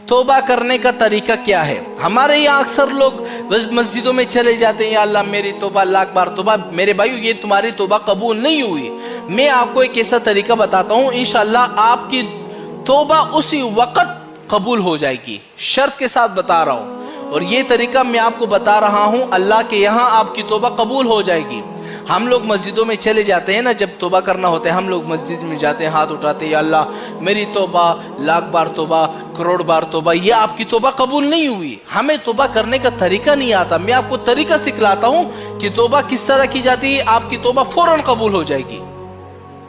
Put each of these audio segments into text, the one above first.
توبہ کرنے کا طریقہ کیا ہے؟ ہمارے یہاں اکثر لوگ بس مسجدوں میں چلے جاتے ہیں، یا اللہ میری توبہ، لاکھ بار توبہ۔ میرے بھائیو، یہ تمہاری توبہ قبول نہیں ہوئی۔ میں آپ کو ایک ایسا طریقہ بتاتا ہوں، انشاءاللہ آپ کی توبہ اسی وقت قبول ہو جائے گی، شرط کے ساتھ بتا رہا ہوں۔ اور یہ طریقہ میں آپ کو بتا رہا ہوں، اللہ کے یہاں آپ کی توبہ قبول ہو جائے گی۔ ہم لوگ مسجدوں میں چلے جاتے ہیں نا، جب توبہ کرنا ہوتا ہے ہم لوگ مسجد میں جاتے ہیں، ہاتھ اٹھاتے ہیں، یا اللہ میری توبہ، لاکھ بار توبہ، کروڑ بار توبہ۔ یہ آپ کی توبہ قبول نہیں ہوئی۔ ہمیں توبہ کرنے کا طریقہ نہیں آتا، میں آپ کو طریقہ سکھلاتا ہوں کہ توبہ کس طرح کی جاتی ہے، آپ کی توبہ فوراً قبول ہو جائے گی۔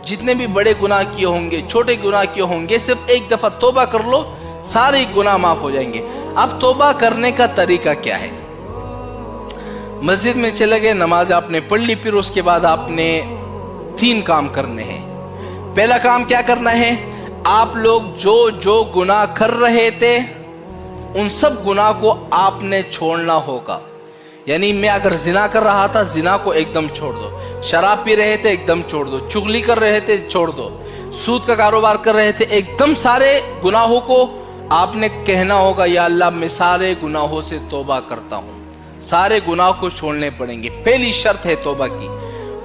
جتنے بھی بڑے گناہ کیے ہوں گے، چھوٹے گناہ کیے ہوں گے، صرف ایک دفعہ توبہ کر لو، سارے گناہ معاف ہو جائیں گے۔ اب توبہ کرنے کا طریقہ کیا ہے؟ مسجد میں چلے گئے، نماز آپ نے پڑھ لی، پھر اس کے بعد آپ نے 3 کام کرنے ہیں۔ پہلا کام کیا کرنا ہے؟ آپ لوگ جو گناہ کر رہے تھے ان سب گناہ کو آپ نے چھوڑنا ہوگا۔ یعنی میں اگر زنا کر رہا تھا، زنا کو ایک دم چھوڑ دو۔ شراب پی رہے تھے، ایک دم چھوڑ دو۔ چغلی کر رہے تھے، چھوڑ دو۔ سود کا کاروبار کر رہے تھے، ایک دم سارے گناہوں کو آپ نے کہنا ہوگا، یا اللہ میں سارے گناہوں سے توبہ کرتا ہوں۔ سارے گناہ کو چھوڑنے پڑیں گے، پہلی شرط ہے توبہ کی۔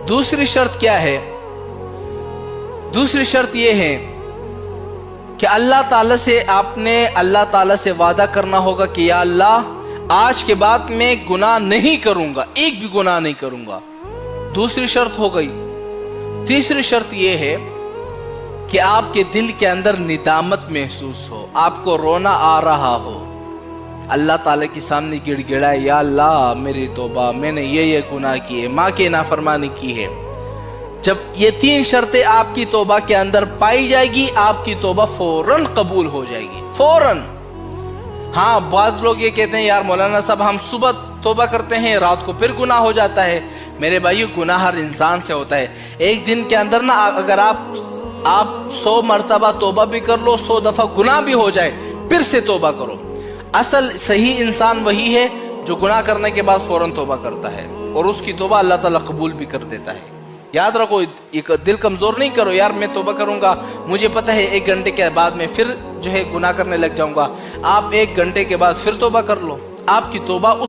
دوسری شرط کیا ہے؟ دوسری شرط یہ ہے کہ اللہ تعالیٰ سے آپ نے اللہ تعالیٰ سے وعدہ کرنا ہوگا کہ یا اللہ آج کے بعد میں گناہ نہیں کروں گا، ایک بھی گناہ نہیں کروں گا۔ دوسری شرط ہو گئی۔ تیسری شرط یہ ہے کہ آپ کے دل کے اندر ندامت محسوس ہو، آپ کو رونا آ رہا ہو، اللہ تعالیٰ کے سامنے گڑ گڑائے، یا اللہ میری توبہ، میں نے یہ گناہ کیے، ماں کی نافرمانی کی ہے۔ جب یہ 3 شرطیں آپ کی توبہ کے اندر پائی جائے گی، آپ کی توبہ فوراً قبول ہو جائے گی، فوراً۔ ہاں، بعض لوگ یہ کہتے ہیں یار مولانا صاحب ہم صبح توبہ کرتے ہیں، رات کو پھر گناہ ہو جاتا ہے۔ میرے بھائیو، گناہ ہر انسان سے ہوتا ہے۔ ایک دن کے اندر نا اگر آپ 100 مرتبہ توبہ بھی کر لو، 100 دفعہ گناہ بھی ہو جائے، پھر سے توبہ کرو۔ اصل صحیح انسان وہی ہے جو گناہ کرنے کے بعد فوراً توبہ کرتا ہے، اور اس کی توبہ اللہ تعالیٰ قبول بھی کر دیتا ہے۔ یاد رکھو، دل کمزور نہیں کرو، یار میں توبہ کروں گا، مجھے پتہ ہے 1 گھنٹے کے بعد میں پھر جو ہے گناہ کرنے لگ جاؤں گا۔ آپ 1 گھنٹے کے بعد پھر توبہ کر لو، آپ کی توبہ